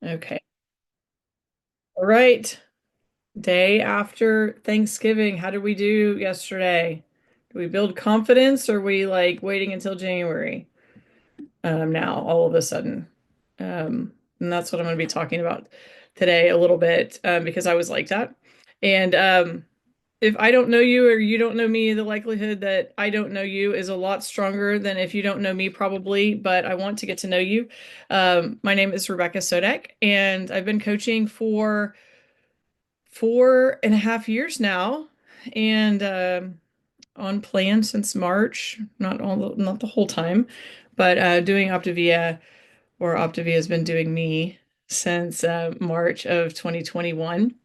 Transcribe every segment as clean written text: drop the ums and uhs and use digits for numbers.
Okay. All right. Day after Thanksgiving. How did we do yesterday? Do we build confidence or are we like waiting until January? Now, all of a sudden. And that's what I'm going to be talking about today a little bit, because I was like that. And if I don't know you or you don't know me, the likelihood that I don't know you is a lot stronger than if you don't know me, probably. But I want to get to know you. My name is Rebecca Sodek, and I've been coaching for 4.5 years now, and on plan since March. Not the whole time, but doing Optavia, or Optavia has been doing me since March of 2021.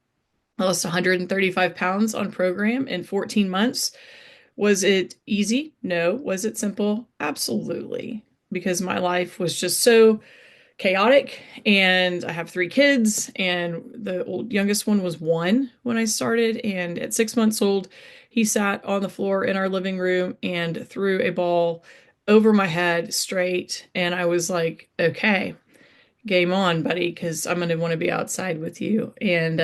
I lost 135 pounds on program in 14 months. Was it easy? No. Was it simple? Absolutely. Because my life was just so chaotic, and I have three kids, and the youngest one was one when I started, and at 6 months old, he sat on the floor in our living room and threw a ball over my head straight, and I was like, okay, game on, buddy, because I'm going to want to be outside with you and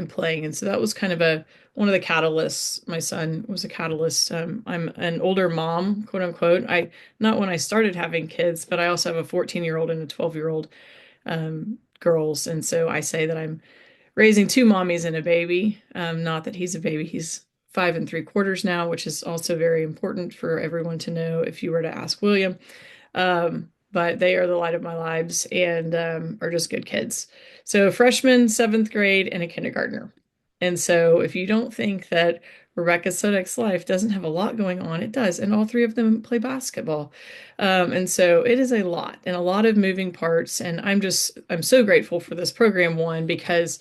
playing. And so that was kind of a one of the catalysts. My son was a catalyst. I'm an older mom, quote unquote. I Not when I started having kids, but I also have a 14-year-old and a 12-year-old girls, and so I say that I'm raising two mommies and a baby. Not that he's a baby; he's 5 3/4 now, which is also very important for everyone to know if you were to ask William. But they are the light of my lives, and are just good kids. So, a freshman, seventh grade, and a kindergartner. And so, if you don't think that Rebecca Sodek's life doesn't have a lot going on, it does. And all three of them play basketball. And so, it is a lot and a lot of moving parts. And I'm so grateful for this program, one, because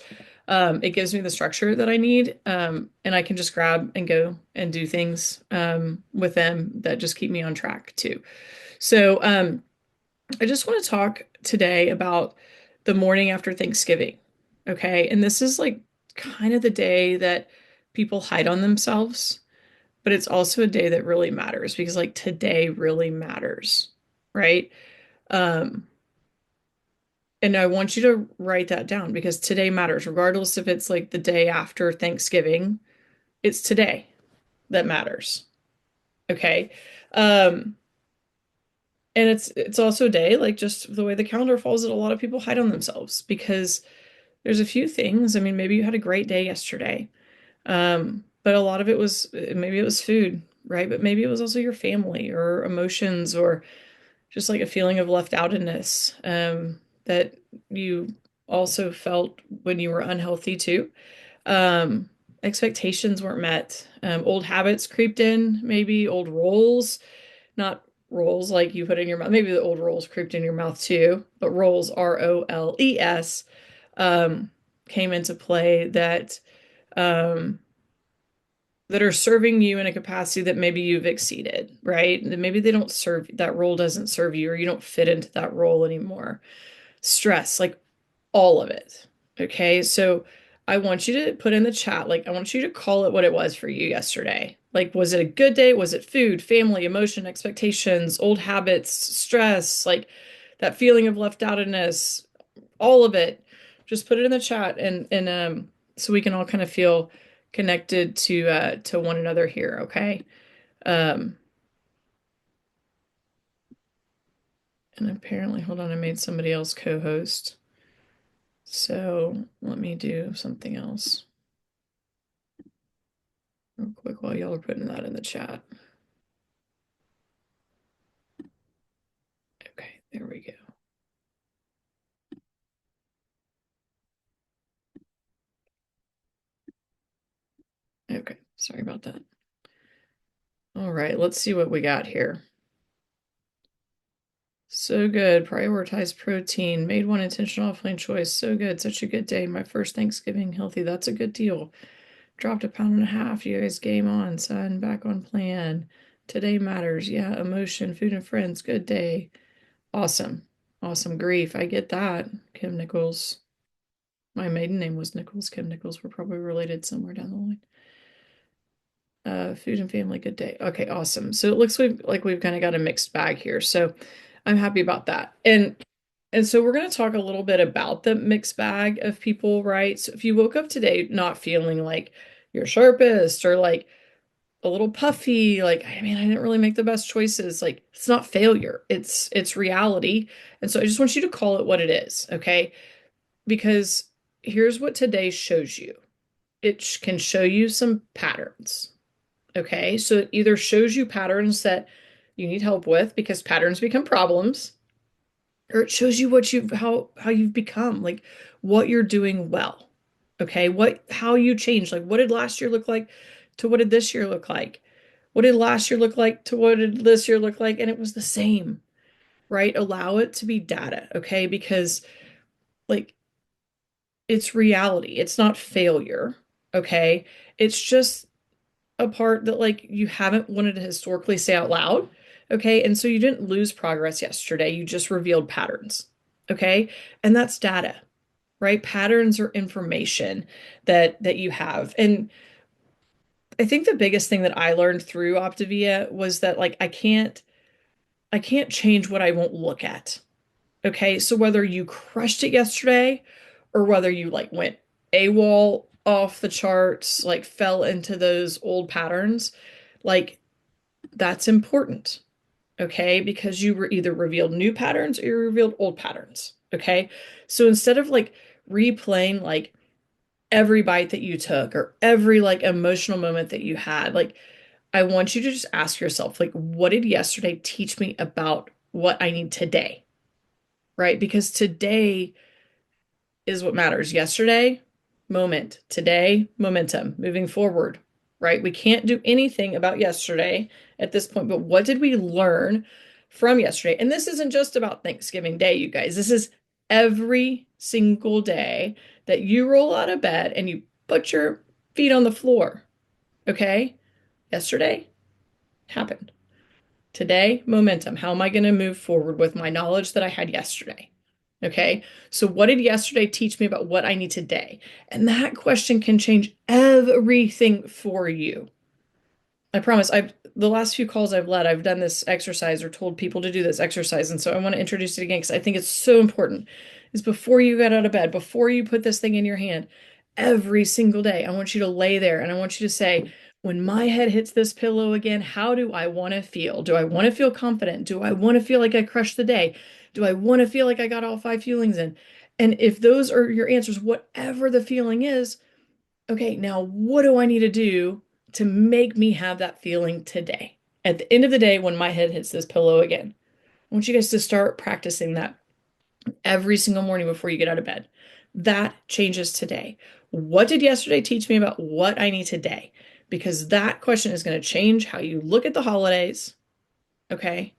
it gives me the structure that I need. And I can just grab and go and do things with them that just keep me on track, too. So, I just want to talk today about the morning after Thanksgiving. Okay. And this is like kind of the day that people hide on themselves, but it's also a day that really matters because like today really matters. Right. Um, and I want you to write that down because today matters, regardless if it's like the day after Thanksgiving, it's today that matters. Okay. Um, And it's also a day, like just the way the calendar falls, that a lot of people hide on themselves because there's a few things. I mean, maybe you had a great day yesterday. But a lot of it was maybe it was food, right? But maybe it was also your family or emotions or just like a feeling of left outedness, that you also felt when you were unhealthy too. Um, Expectations weren't met. Old habits creeped in, maybe old roles, not rolls like you put in your mouth. Maybe the old rolls creeped in your mouth too, but rolls, Roles, um, came into play um, that are serving you in a capacity that maybe you've exceeded, right? That maybe they don't serve, that role doesn't serve you, or you don't fit into that role anymore. Stress, like all of it. Okay. So I want you to put in the chat, like, I want you to call it what it was for you yesterday. Like, was it a good day? Was it food, family, emotion, expectations, old habits, stress, like that feeling of left outedness, all of it? Just put it in the chat, and so we can all kind of feel connected to one another here, okay? Um, and apparently, hold on, I made somebody else co-host. So let me do something else real quick while y'all are putting that in the chat. Okay, there we go. Okay, sorry about that. All right, let's see what we got here. So good. Prioritize protein. Made one intentional offline choice. So good. Such a good day. My first Thanksgiving healthy. That's a good deal. Dropped 1.5 pounds. You guys game on, son. Back on plan. Today matters. Yeah, emotion, food and friends. Good day. Awesome. Awesome grief. I get that. Kim Nichols. My maiden name was Nichols. Kim Nichols. We're probably related somewhere down the line. Food and family, good day. Okay, awesome. So it looks like we've kind of got a mixed bag here. So I'm happy about that. And And so we're going to talk a little bit about the mixed bag of people, right? So if you woke up today not feeling like your sharpest or like a little puffy, like, I mean, I didn't really make the best choices, like it's not failure. It's reality. And so I just want you to call it what it is, okay? Because here's what today shows you. It can show you some patterns. Okay? So it either shows you patterns that you need help with because patterns become problems, or it shows you what you've how you've become, like what you're doing well. Okay? What how you changed. Like what did last year look like to what did this year look like? What did last year look like to what did this year look like? And it was the same, right? Allow it to be data, okay? Because like it's reality. It's not failure, okay? It's just a part that like you haven't wanted to historically say out loud. Okay. And so you didn't lose progress yesterday. You just revealed patterns. Okay. And that's data, right? Patterns are information that you have. And I think the biggest thing that I learned through Optavia was that like I can't change what I won't look at. Okay. So whether you crushed it yesterday or whether you like went AWOL off the charts, like fell into those old patterns, like that's important, okay? Because you were either revealed new patterns or you revealed old patterns, okay? So instead of like replaying like every bite that you took or every like emotional moment that you had, like I want you to just ask yourself, like, what did yesterday teach me about what I need today, right? Because today is what matters. Yesterday, moment. Today, momentum. Moving forward, right? We can't do anything about yesterday at this point, but what did we learn from yesterday? And this isn't just about Thanksgiving Day, you guys. This is every single day that you roll out of bed and you put your feet on the floor, okay? Yesterday happened. Today, momentum. How am I going to move forward with my knowledge that I had yesterday? Okay. So, what did yesterday teach me about what I need today? And that question can change everything for you. I promise. I've the last few calls I've led, I've done this exercise or told people to do this exercise. And so I want to introduce it again because I think it's so important. Is before you get out of bed, before you put this thing in your hand, every single day, I want you to lay there and I want you to say, when my head hits this pillow again, how do I want to feel? Do I want to feel confident? Do I want to feel like I crushed the day? Do I want to feel like I got all five feelings in? And if those are your answers, whatever the feeling is, okay, now what do I need to do to make me have that feeling today? At the end of the day, when my head hits this pillow again, I want you guys to start practicing that every single morning before you get out of bed. That changes today. What did yesterday teach me about what I need today? Because that question is going to change how you look at the holidays, okay?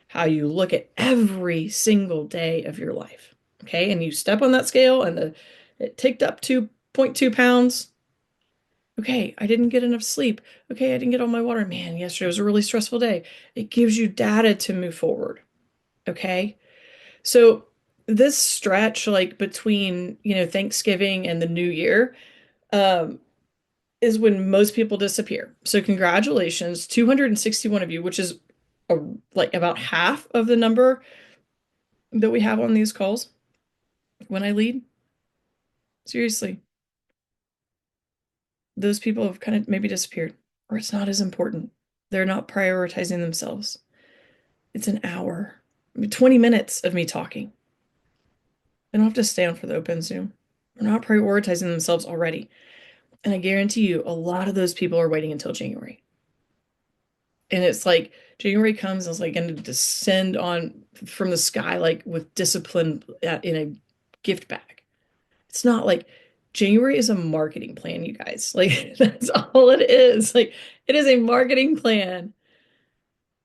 How you look at every single day of your life, okay? And you step on that scale and it ticked up 2.2 pounds. Okay, I didn't get enough sleep. Okay, I didn't get all my water. Man, yesterday was a really stressful day. It gives you data to move forward. Okay. So this stretch, like between, Thanksgiving and the new year, um, is when most people disappear. So congratulations, 261 of you, which is a, like about half of the number that we have on these calls when I lead. Seriously, those people have kind of maybe disappeared, or it's not as important. They're not prioritizing themselves. It's an hour, 20 minutes of me talking. They don't have to stay on for the open Zoom. They're not prioritizing themselves already. And I guarantee you, a lot of those people are waiting until January. And it's like January comes and it's like going to descend on from the sky, like with discipline in a gift bag. It's not like January is a marketing plan, you guys. Like that's all it is. Like it is a marketing plan.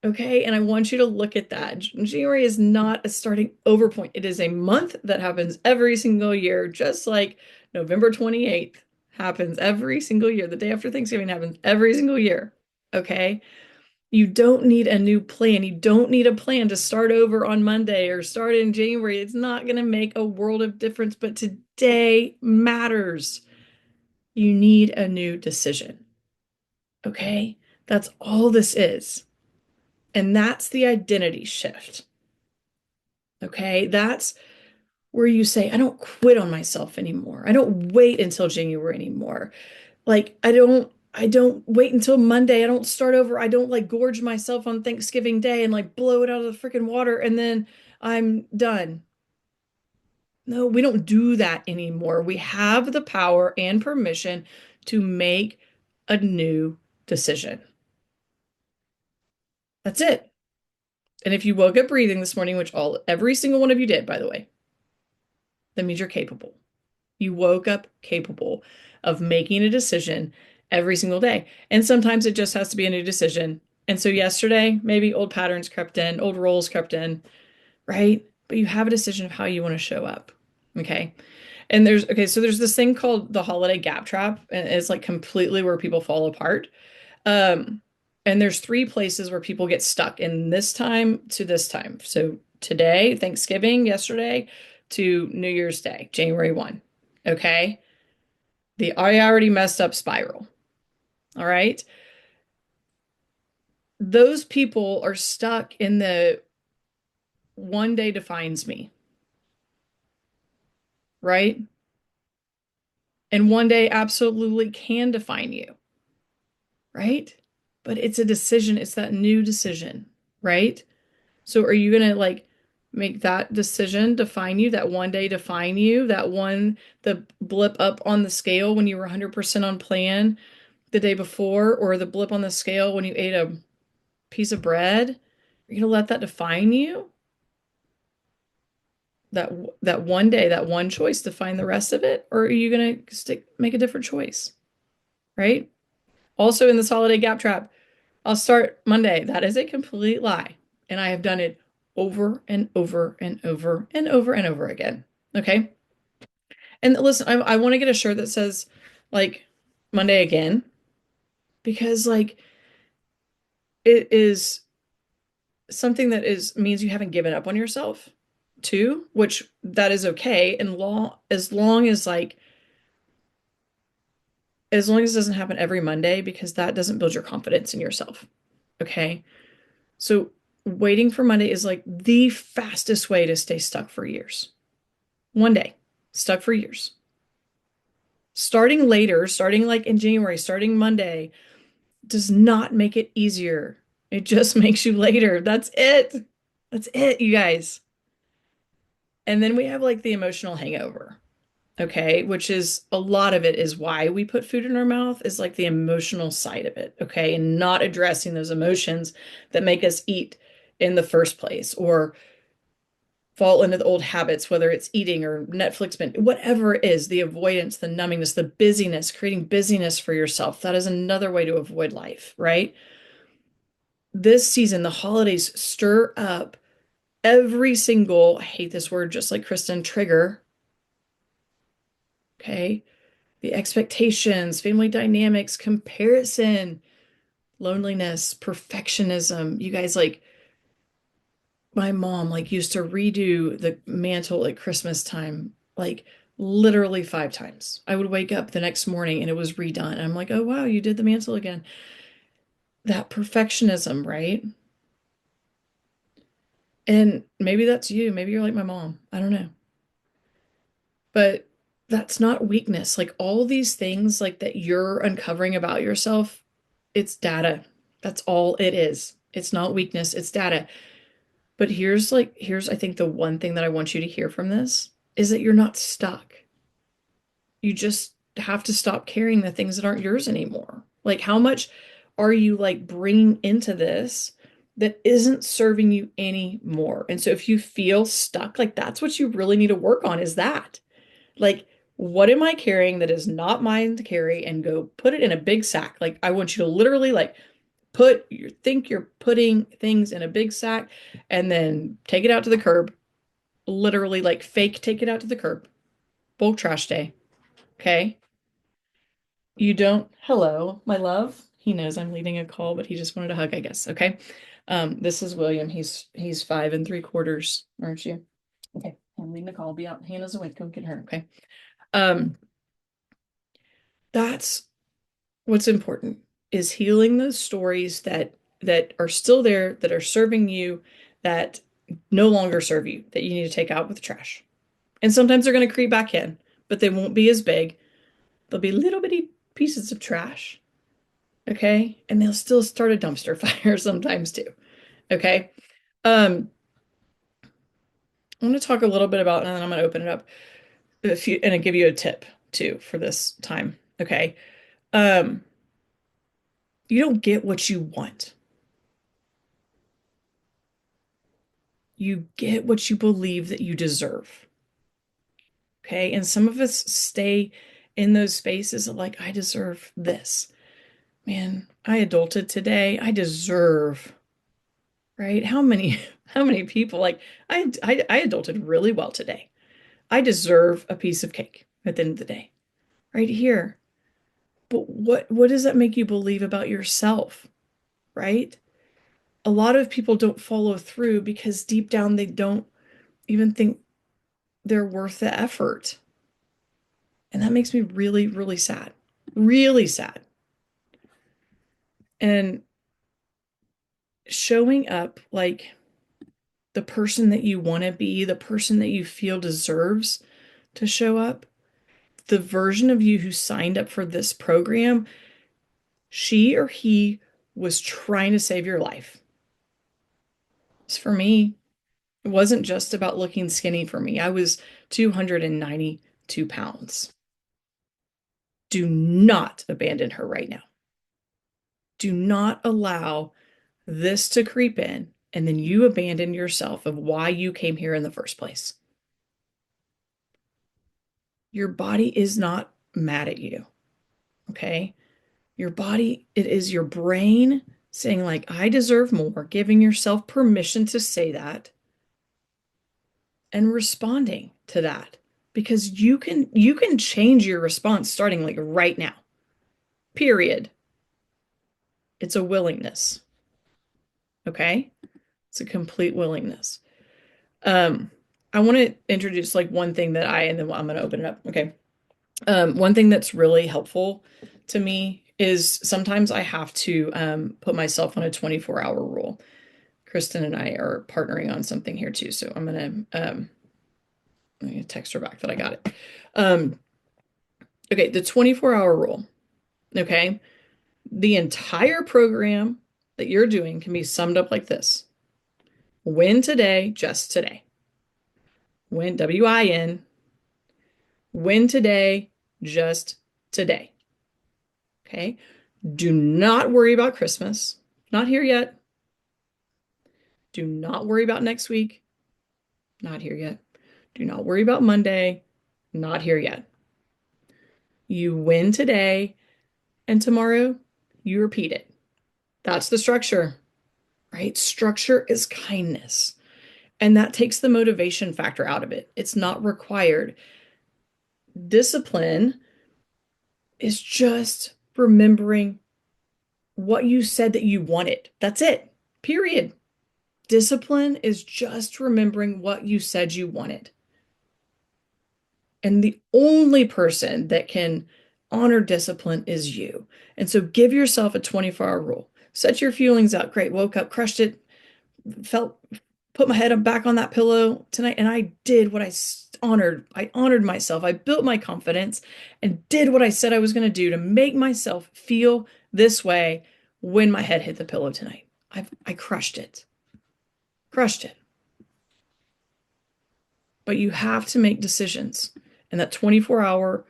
Okay, and I want you to look at that. January is not a starting over point. It is a month that happens every single year, just like November 28th happens every single year. The day after Thanksgiving happens every single year. Okay, you don't need a new plan. You don't need a plan to start over on Monday or start in January. It's not going to make a world of difference, but today matters. You need a new decision. Okay, that's all this is. And that's the identity shift. Okay. That's where you say, I don't quit on myself anymore. I don't wait until January anymore. Like I don't wait until Monday. I don't start over. I don't like gorge myself on Thanksgiving Day and like blow it out of the freaking water and then I'm done. No, we don't do that anymore. We have the power and permission to make a new decision. That's it. And if you woke up breathing this morning, which every single one of you did, by the way, that means you're capable. You woke up capable of making a decision every single day. And sometimes it just has to be a new decision. And so yesterday, maybe old patterns crept in, old roles crept in, right? But you have a decision of how you want to show up. Okay. And so there's this thing called the holiday gap trap, and it's like completely where people fall apart. Um, and there's three places where people get stuck in this time to this time. So today, Thanksgiving, yesterday, to New Year's Day, January 1. Okay. The I already messed up spiral. All right. Those people are stuck in the one day defines me, right? And one day absolutely can define you, right? But it's a decision. It's that new decision, right? So are you gonna like make that decision define you, that one day define you, the blip up on the scale when you were 100% on plan the day before, or the blip on the scale when you ate a piece of bread? Are you gonna let that define you? That one day, that one choice define the rest of it? Or are you gonna make a different choice, right? Also in this holiday gap trap, I'll start Monday. That is a complete lie. And I have done it over and over and over and over and over again. Okay. And listen, I want to get a shirt that says like Monday again, because like it is something that is means you haven't given up on yourself too, which that is okay. And long as like as long as it doesn't happen every Monday, because that doesn't build your confidence in yourself. Okay. So waiting for Monday is like the fastest way to stay stuck for years. One day, stuck for years. Starting later, starting like in January, starting Monday, does not make it easier. It just makes you later. That's it. That's it, you guys. And then we have like the emotional hangover, okay, which is a lot of it is why we put food in our mouth, is like the emotional side of it, okay, and not addressing those emotions that make us eat in the first place or fall into the old habits, whether it's eating or Netflix, whatever it is, the avoidance, the numbiness, the busyness, creating busyness for yourself. That is another way to avoid life, right? This season, the holidays stir up every single, I hate this word, just like Kristen, trigger, okay? The expectations, family dynamics, comparison, loneliness, perfectionism. You guys, like, my mom like used to redo the mantle at Christmas time, like literally 5 times. I would wake up the next morning and it was redone. And I'm like, oh wow, you did the mantle again. That perfectionism, right? And maybe that's you. Maybe you're like my mom. I don't know. But that's not weakness. Like all these things like that you're uncovering about yourself, it's data. That's all it is. It's not weakness, it's data. But here's I think the one thing that I want you to hear from this is that you're not stuck. You just have to stop carrying the things that aren't yours anymore. Like how much are you like bringing into this that isn't serving you anymore? And so if you feel stuck, like that's what you really need to work on, is that. Like what am I carrying that is not mine to carry, and go put it in a big sack. Like I want you to literally like think you're putting things in a big sack and then take it out to the curb. Literally like fake take it out to the curb. Bulk trash day. Okay. You don't, hello, my love. He knows I'm leading a call, but he just wanted a hug, I guess. Okay. This is William. He's 5 3/4, aren't you? Okay. I'm leading the call. Be out. Hannah's awake. Go get her. Okay. Um, that's what's important, is healing those stories that are still there, that are serving you, that no longer serve you that you need to take out with the trash. And sometimes they're going to creep back in, but they won't be as big. They'll be little bitty pieces of trash. Okay. And they'll still start a dumpster fire sometimes too. Okay. Um, I'm going to talk a little bit about, and then I'm going to open it up if you, and I give you a tip too for this time. Okay. Um, you don't get what you want. You get what you believe that you deserve. Okay. And some of us stay in those spaces of like, I deserve this. Man, I adulted today. I deserve, right? How many people like I adulted really well today. I deserve a piece of cake at the end of the day. Right here. But what does that make you believe about yourself, right? A lot of people don't follow through because deep down they don't even think they're worth the effort. And that makes me really, really sad. Really sad. And showing up like the person that you want to be, the person that you feel deserves to show up, the version of you who signed up for this program, she or he was trying to save your life. It's for me. It wasn't just about looking skinny for me. I was 292 pounds. Do not abandon her right now. Do not allow this to creep in and then you abandon yourself of why you came here in the first place. Your body is not mad at you, okay? Your body, it is your brain saying like, I deserve more, giving yourself permission to say that and responding to that because you can change your response starting like right now. Period. It's a willingness. Okay? It's a complete willingness. Um, I want to introduce like one thing that and then I'm going to open it up. Okay. One thing that's really helpful to me is sometimes I have to put myself on a 24-hour rule. Kristen and I are partnering on something here too, so I'm gonna text her back that I got it. Um, okay, the 24-hour rule. Okay, the entire program that you're doing can be summed up like this: win today, just today. Win, WIN, win today, just today. Okay. Do not worry about Christmas. Not here yet. Do not worry about next week. Not here yet. Do not worry about Monday. Not here yet. You win today, and tomorrow you repeat it. That's the structure, right? Structure is kindness. And that takes the motivation factor out of it. It's not required. Discipline is just remembering what you said that you wanted. That's it. Period. Discipline is just remembering what you said you wanted. And the only person that can honor discipline is you. And so give yourself a 24-hour rule. Set your feelings out. Great. Woke up, crushed it, felt, put my head back on that pillow tonight. And I did what honored. I honored myself. I built my confidence and did what I said I was going to do to make myself feel this way when my head hit the pillow tonight. I crushed it. Crushed it. But you have to make decisions. And that 24-hour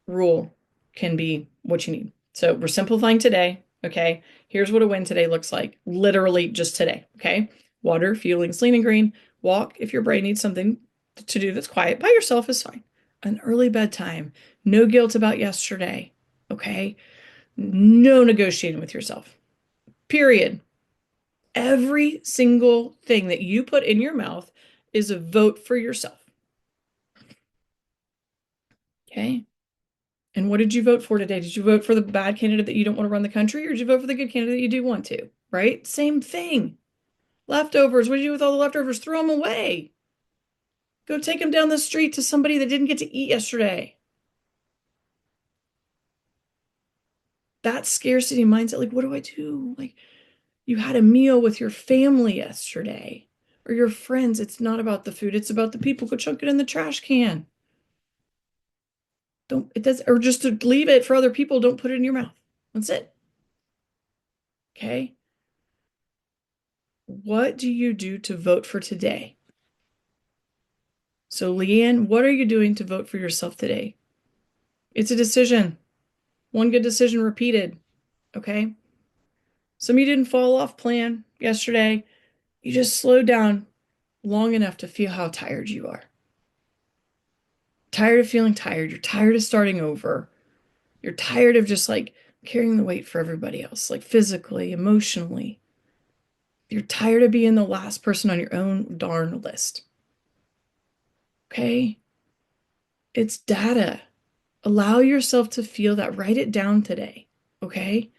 rule can be what you need. So we're simplifying today. Okay. Here's what a win today looks like. Literally just today. Okay. Water, feelings, lean and green. Walk if your brain needs something to do that's quiet by yourself is fine. An early bedtime. No guilt about yesterday. Okay. No negotiating with yourself. Period. Every single thing that you put in your mouth is a vote for yourself. Okay. And what did you vote for today? Did you vote for the bad candidate that you don't want to run the country, or did you vote for the good candidate you do want to? Right? Same thing. Leftovers. What did you do with all the leftovers? Throw them away. Go take them down the street to somebody that didn't get to eat yesterday. That scarcity mindset, like, what do I do? Like, you had a meal with your family yesterday, or your friends, it's not about the food, it's about the people. Go chunk it in the trash can. Don't, it does, or just to leave it for other people, don't put it in your mouth. That's it. Okay. What do you do to vote for today? So, Leanne, what are you doing to vote for yourself today? It's a decision. One good decision repeated. Okay. Some of you didn't fall off plan yesterday. You just slowed down long enough to feel how tired you are. Tired of feeling tired. You're tired of starting over. You're tired of just like carrying the weight for everybody else, like physically, emotionally. You're tired of being the last person on your own darn list. Okay? It's data. Allow yourself to feel that. Write it down today. Okay?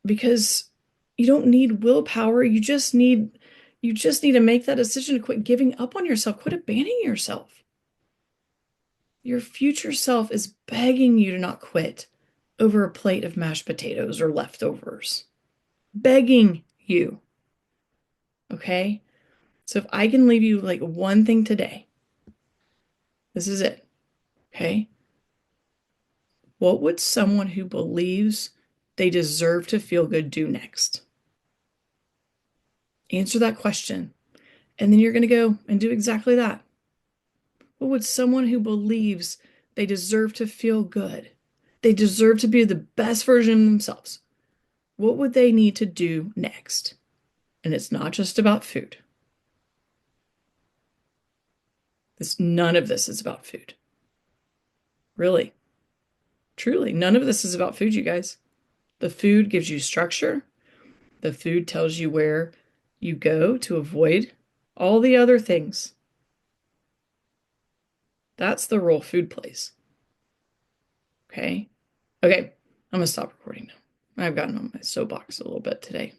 Because you don't need willpower. You just need to make that decision to quit giving up on yourself. Quit abandoning yourself. Your future self is begging you to not quit over a plate of mashed potatoes or leftovers. Begging you. Okay? So if I can leave you like one thing today, this is it. Okay? What would someone who believes they deserve to feel good do next? Answer that question. And then you're going to go and do exactly that. What would someone who believes they deserve to feel good, they deserve to be the best version of themselves, what would they need to do next? And it's not just about food. None of this is about food. Really, truly, none of this is about food, you guys. The food gives you structure. The food tells you where you go to avoid all the other things. That's the role food plays. Okay? Okay, I'm gonna stop recording now. I've gotten on my soapbox a little bit today.